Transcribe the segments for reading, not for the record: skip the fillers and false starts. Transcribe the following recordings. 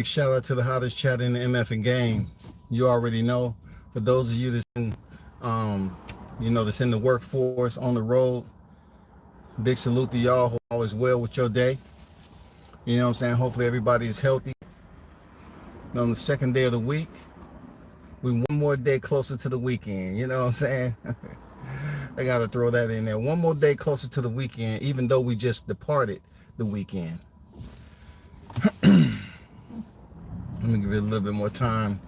Big shout out to the hottest chat in the MF and game. You already know. For those of you that's in, that's in the workforce on the road, big salute to y'all. Hope all is well with your day. You know what I'm saying? Hopefully everybody is healthy. On the second day of the week, we one more day closer to the weekend. You know what I'm saying? I gotta throw that in there. One more day closer to the weekend, even though we just departed the weekend. Let me give it a little bit more time.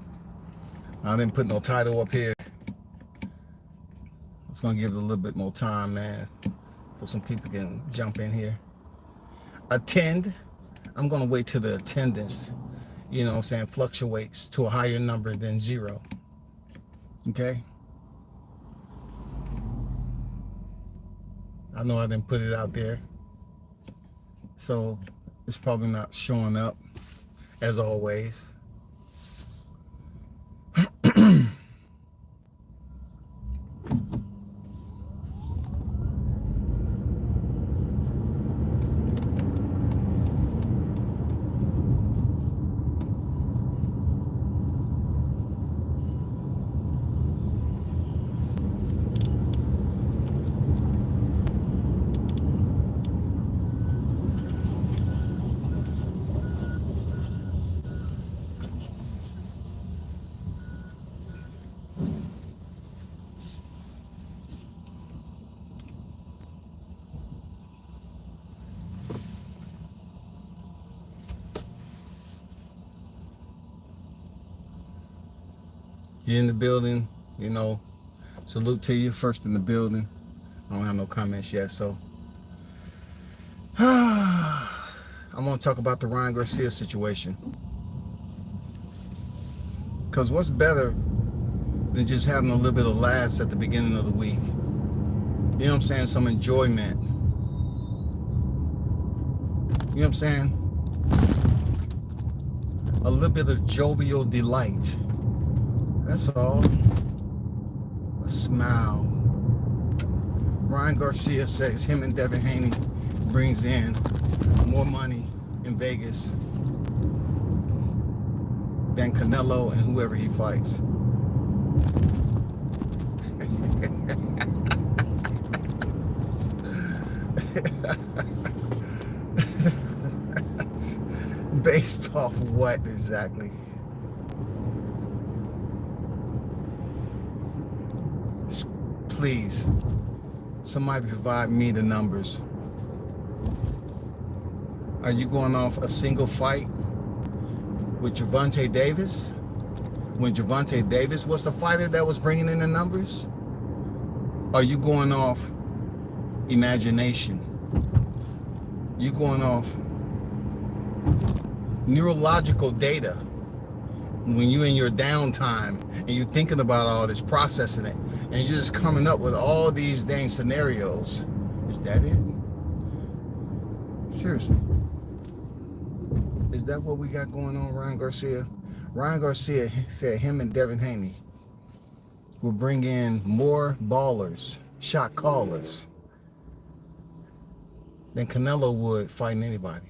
I didn't put no title up here. It's gonna give it a little bit more time, man, so some people can jump in here. Attend. I'm gonna wait till the attendance, you know what I'm saying, fluctuates to a higher number than 0. Okay? I know I didn't put it out there, so it's probably not showing up as always. You're in the building, salute to you, first in the building. I don't have no comments yet, so I'm gonna talk about the Ryan Garcia situation. Because what's better than just having a little bit of laughs at the beginning of the week? You know what I'm saying? Some enjoyment. You know what I'm saying? A little bit of jovial delight. That's all. A smile. Ryan Garcia says him and Devin Haney brings in more money in Vegas than Canelo and whoever he fights. Based off what exactly? Please, somebody provide me the numbers. Are you going off a single fight with Gervonta Davis? When Gervonta Davis was the fighter that was bringing in the numbers? Are you going off imagination? You going off neurological data when you're in your downtime and you're thinking about all this, processing it, and you're just coming up with all these dang scenarios? Is that it? Seriously. Is that what we got going on, Ryan Garcia? Ryan Garcia said him and Devin Haney will bring in more ballers, shot callers, than Canelo would fighting anybody.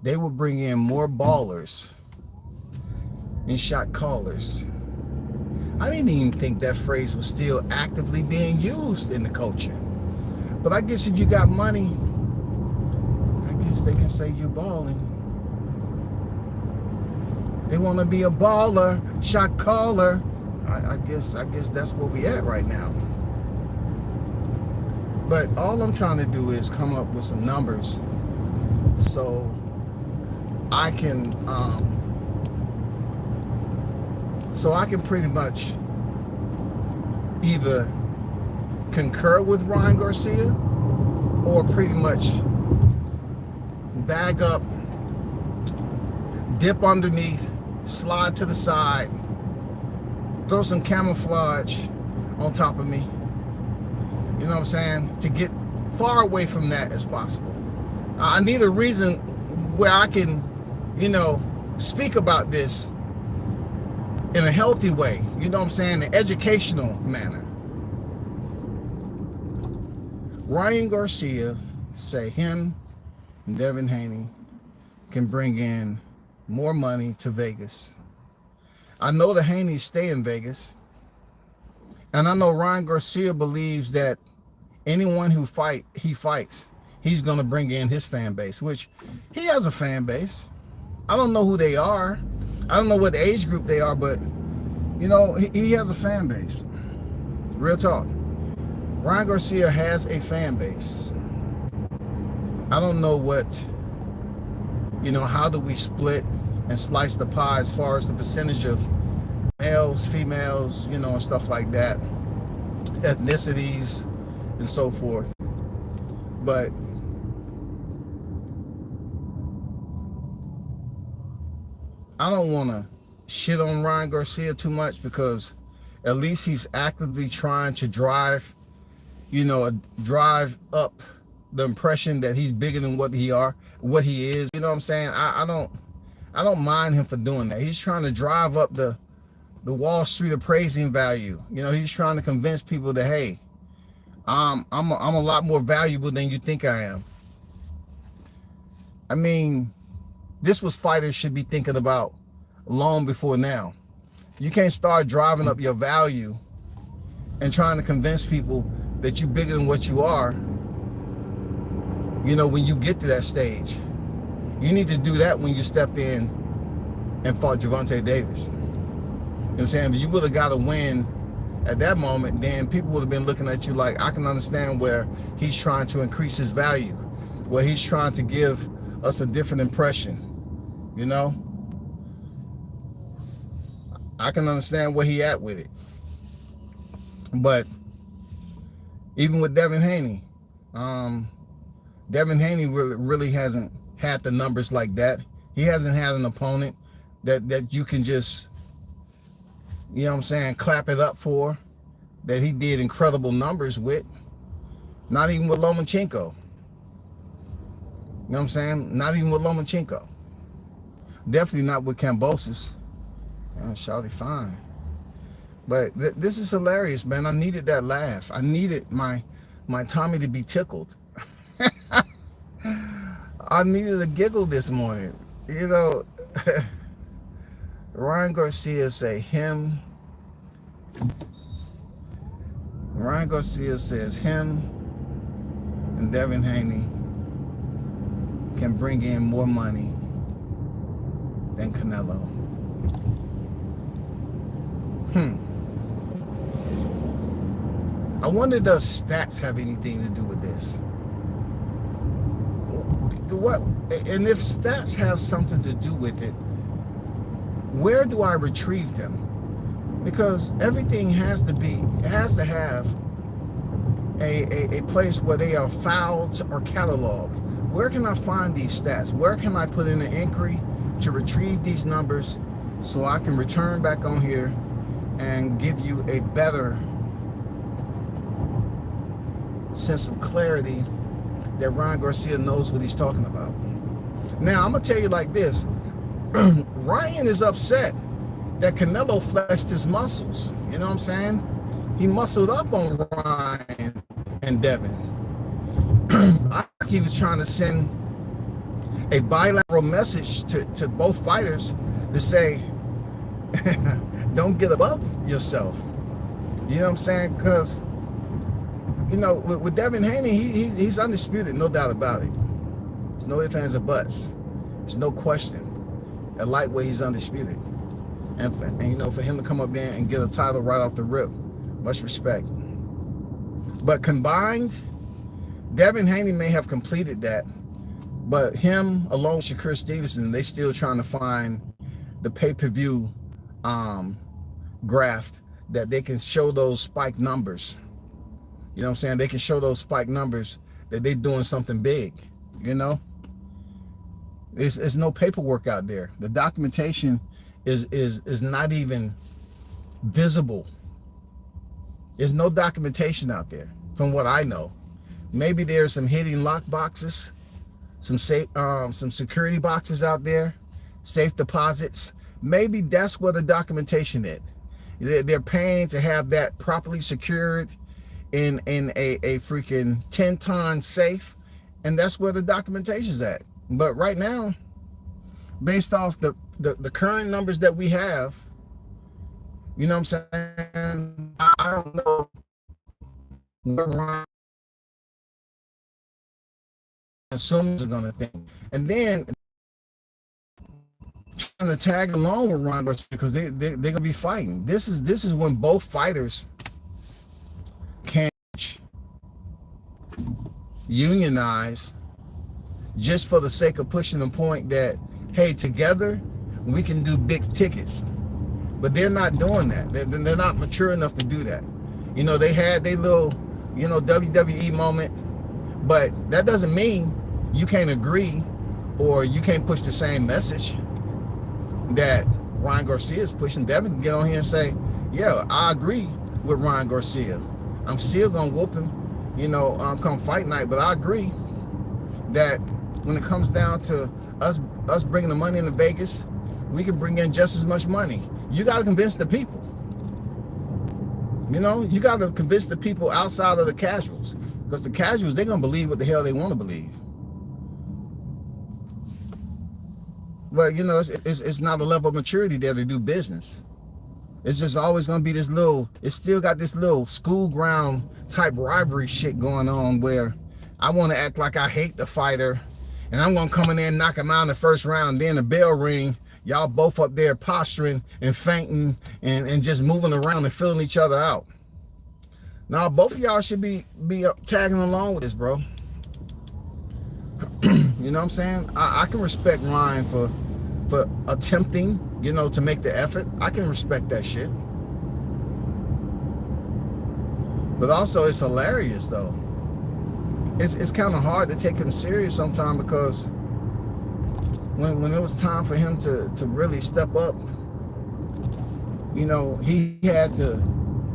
They will bring in more ballers and shot callers. I didn't even think that phrase was still actively being used in the culture. But I guess if you got money, I guess they can say you're balling. They want to be a baller, shot caller. I guess that's where we at right now. But all I'm trying to do is come up with some numbers so I can pretty much either concur with Ryan Garcia or pretty much bag up, dip underneath, slide to the side, throw some camouflage on top of me. You know what I'm saying? To get far away from that as possible. I need a reason where I can, speak about this in a healthy way. You know what I'm saying? An educational manner. Ryan Garcia say him and Devin Haney can bring in more money to Vegas. I know the Haneys stay in Vegas. And I know Ryan Garcia believes that anyone who fights, he's going to bring in his fan base, which he has a fan base. I don't know who they are. I don't know what age group they are, but, you know, he has a fan base. Real talk. Ryan Garcia has a fan base. I don't know what, you know, how do we split and slice the pie as far as the percentage of males, females, you know, and stuff like that, ethnicities and so forth. But I don't want to shit on Ryan Garcia too much, because at least he's actively trying to drive up the impression that he's bigger than what he is. You know what I'm saying? I don't mind him for doing that. He's trying to drive up the Wall Street appraising value. You know, he's trying to convince people that, hey, I'm a lot more valuable than you think I am. I mean, this was fighters should be thinking about long before now. You can't start driving up your value and trying to convince people that you're bigger than what you are, you know, when you get to that stage. You need to do that when you stepped in and fought Gervonta Davis. You know what I'm saying? If you would have got a win at that moment, then people would have been looking at you like, I can understand where he's trying to increase his value, where he's trying to give us a different impression, you know? I can understand where he at with it. But even with Devin Haney, Devin Haney really hasn't had the numbers like that. He hasn't had an opponent that you can just, you know what I'm saying, clap it up for, that he did incredible numbers with. Not even with Lomachenko. You know what I'm saying? Not even with Lomachenko. Definitely not with Kambosos. Shawty fine. But this is hilarious, man. I needed that laugh. I needed my Tommy to be tickled. I needed a giggle this morning. You know, Ryan Garcia say him. Ryan Garcia says him and Devin Haney can bring in more money than Canelo. I wonder, does stats have anything to do with this? What? And if stats have something to do with it, where do I retrieve them? Because everything has to have a place where they are filed or cataloged. Where can I find these stats? Where can I put in an inquiry to retrieve these numbers so I can return back on here and give you a better sense of clarity that Ryan Garcia knows what he's talking about? Now, I'm going to tell you like this. Ryan is upset that Canelo flexed his muscles. You know what I'm saying? He muscled up on Ryan and Devin. I think he was trying to send a bilateral message to both fighters to say, don't get above yourself. You know what I'm saying? Because, you know, with Devin Haney, he's undisputed, no doubt about it. There's no ifs, ands, or buts. There's no question. At lightweight, he's undisputed. And you know, for him to come up there and get a title right off the rip, much respect. But combined, Devin Haney may have completed that, but him along with Shakur Stevenson, they still trying to find the pay-per-view graft that they can show those spike numbers. You know what I'm saying? They can show those spike numbers that they're doing something big, you know? There's no paperwork out there. The documentation is not even visible. There's no documentation out there, from what I know. Maybe there's some hidden lock boxes, some security boxes out there, safe deposits. Maybe that's where the documentation is. They're paying to have that properly secured in a freaking 10-ton safe, and that's where the documentation's at. But right now, based off the current numbers that we have. You know what I'm saying? I don't know what Ryan consumers are gonna think, and then trying to tag along with Ryan Garcia because they're gonna be fighting. This is when both fighters can unionize just for the sake of pushing the point that, hey, together we can do big tickets. But they're not doing that. They're not mature enough to do that. You know, they had their little, you know, WWE moment, but that doesn't mean you can't agree or you can't push the same message that Ryan Garcia is pushing. Devin can get on here and say, yeah, I agree with Ryan Garcia. I'm still gonna whoop him, you know, come fight night, but I agree that when it comes down to us bringing the money into Vegas, we can bring in just as much money. You got to convince the people. You know, you got to convince the people outside of the casuals, because the casuals, they're gonna believe what the hell they want to believe. But you know, it's not a level of maturity there to do business. It's just always gonna be this little. It's still got this little school ground type rivalry shit going on where I want to act like I hate the fighter, and I'm gonna come in there and knock him out in the first round. Then the bell ring. Y'all both up there posturing and fainting and just moving around and filling each other out. Now both of y'all should be tagging along with this, bro. You know what I'm saying? I can respect Ryan for attempting, you know, to make the effort. I can respect that shit. But also it's hilarious though. It's kind of hard to take him serious sometimes, because when it was time for him to really step up, you know, he had to.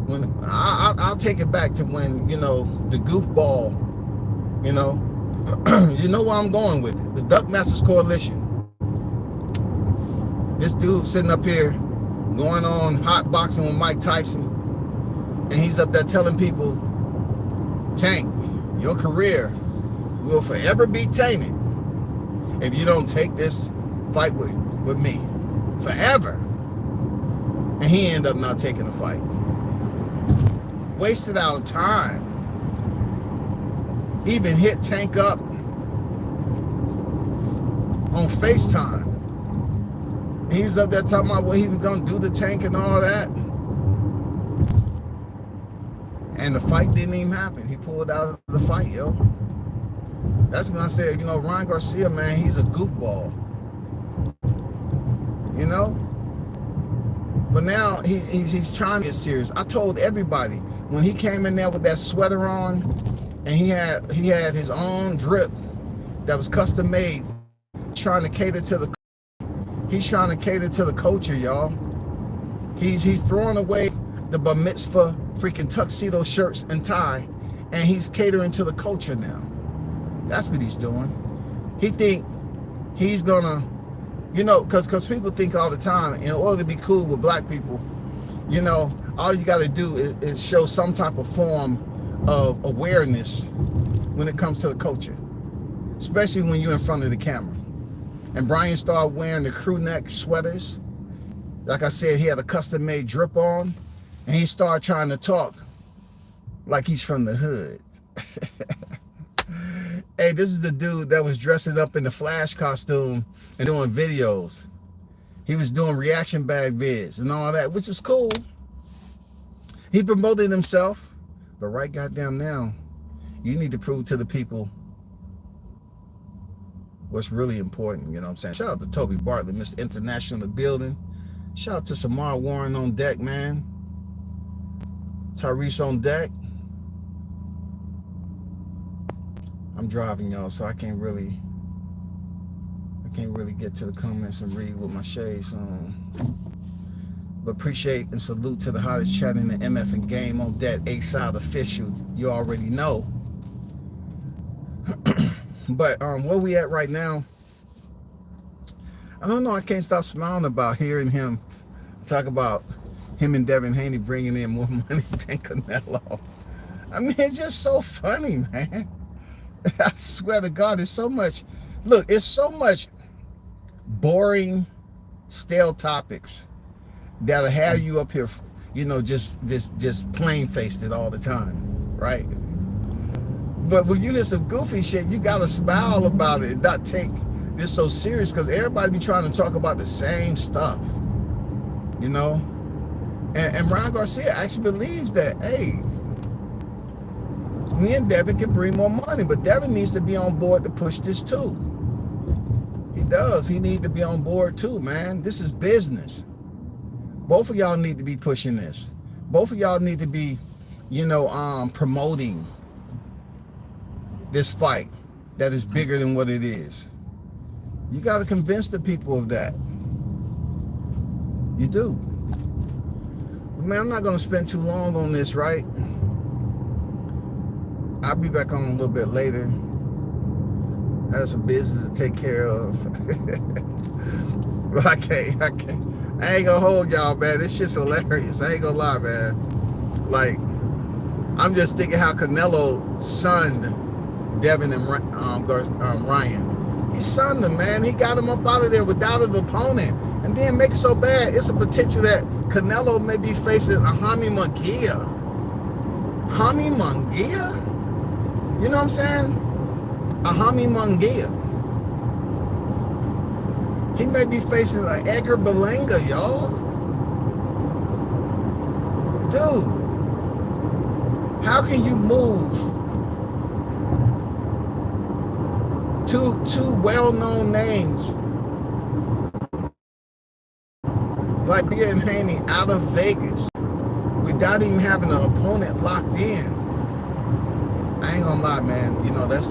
When I'll take it back to when, you know, the goofball, you know, you know where I'm going with it. The Duck Masters Coalition. This dude sitting up here going on hot boxing with Mike Tyson, and he's up there telling people, Tank, your career will forever be tainted if you don't take this fight with me. Forever. And he ended up not taking the fight. Wasted our time. Even hit Tank up on FaceTime. He was up there talking about what he was gonna do to Tank and all that. And the fight didn't even happen. He pulled out of the fight, yo. That's when I said, you know, Ryan Garcia, man, he's a goofball. You know? But now he's trying to get serious. I told everybody when he came in there with that sweater on, and he had his own drip that was custom made, trying to cater to the. He's trying to cater to the culture, y'all. He's throwing away the bar mitzvah freaking tuxedo shirts and tie, and he's catering to the culture now. That's what he's doing. He think he's gonna, you know, because people think all the time, in order to be cool with black people, you know, all you got to do is show some type of form of awareness when it comes to the culture, especially when you're in front of the camera. And Brian started wearing the crew neck sweaters. Like I said, he had a custom made drip on, and he started trying to talk like he's from the hood. Hey, this is the dude that was dressing up in the Flash costume and doing videos. He was doing reaction bag vids and all that, which was cool. He promoted himself, but right goddamn now, you need to prove to the people what's really important, you know what I'm saying? Shout out to Toby Bartlett, Mr. International in the building. Shout out to Samara Warren on deck, man. Tyrese on deck. I'm driving, y'all, so I can't really get to the comments and read with my shades on. But appreciate and salute to the hottest chat in the MF and game on deck, A-Side official. You already know. But where we at right now, I don't know, I can't stop smiling about hearing him talk about him and Devin Haney bringing in more money than Canelo. I mean, it's just so funny, man. I swear to God, there's so much, look, it's so much boring, stale topics that'll have you up here, you know, just plain faced it all the time, right? But when you hear some goofy shit, you gotta smile about it and not take this so serious, because everybody be trying to talk about the same stuff, you know. And Ryan Garcia actually believes that, hey, me and Devin can bring more money, but Devin needs to be on board to push this too. He does. He needs to be on board too, man. This is business. Both of y'all need to be pushing this. Both of y'all need to be, you know, promoting this fight that is bigger than what it is. You got to convince the people of that. You do. Man, I'm not going to spend too long on this, right? I'll be back on a little bit later. I have some business to take care of. But I ain't gonna hold y'all, man. This shit's hilarious. I ain't gonna lie, man. Like, I'm just thinking how Canelo sunned Devin and Ryan. He sunned him, man. He got him up out of there without an opponent. And then make it so bad, it's a potential that Canelo may be facing a Jaime Munguia. Jaime Munguia? You know what I'm saying? A Jaime Munguia. He may be facing like Edgar Berlanga, y'all. Dude, how can you move two well-known names like Garcia and Haney out of Vegas without even having an opponent locked in? I ain't gonna lie, man. You know, that's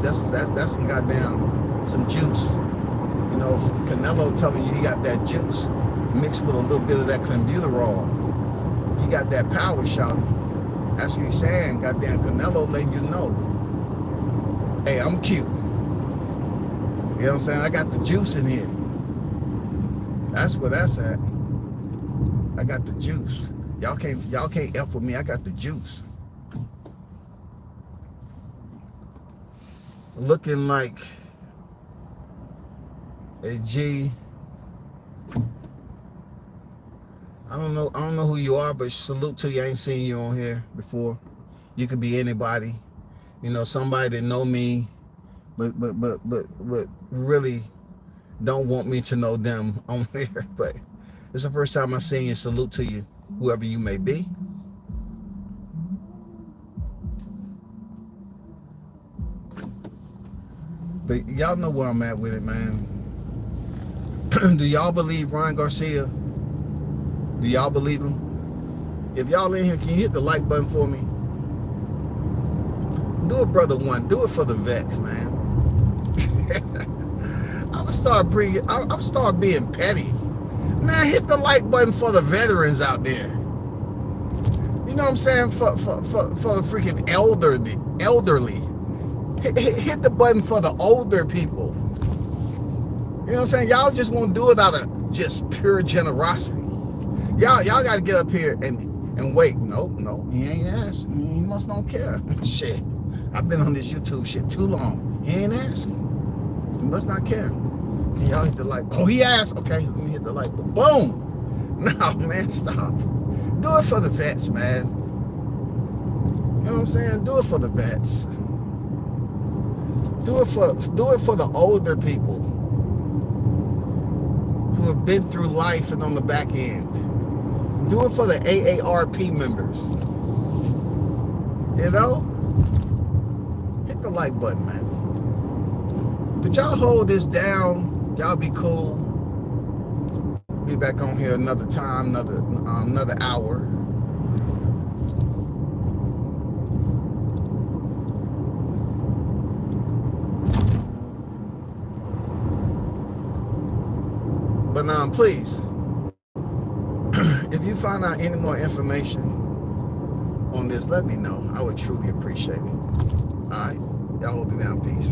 some goddamn, some juice. You know, Canelo telling you he got that juice mixed with a little bit of that clenbuterol. He got that power, shouting. Actually saying, goddamn, Canelo letting you know, hey, I'm cute. You know what I'm saying? I got the juice in here. That's where that's at. I got the juice. Y'all can't F with me. I got the juice. Looking like a G. I don't know who you are, but salute to you. I ain't seen you on here before. You could be anybody, you know, somebody that know me, but really don't want me to know them on here. But it's the first time I seen you. Salute to you, whoever you may be. But y'all know where I'm at with it, man. Do y'all believe Ryan Garcia? Do y'all believe him? If y'all in here, can you hit the like button for me? Do it, brother one. Do it for the vets, man. I'm start being petty. Man, hit the like button for the veterans out there. You know what I'm saying? For the freaking elderly. Hit the button for the older people. You know what I'm saying? Y'all just won't do it out of just pure generosity. Y'all got to get up here and wait. No, he ain't asking. He must don't care. Shit. I've been on this YouTube shit too long. He ain't asking. He must not care. Can y'all hit the like? Oh, he asked. Okay, let me hit the like. Boom. No, man, stop. Do it for the vets, man. You know what I'm saying? Do it for the vets. Do it for the older people who have been through life and on the back end. Do it for the AARP members. You know? Hit the like button, man. But y'all hold this down. Y'all be cool. Be back on here another time, another hour. But please, if you find out any more information on this, let me know. I would truly appreciate it. All right? Y'all hold it down. Peace.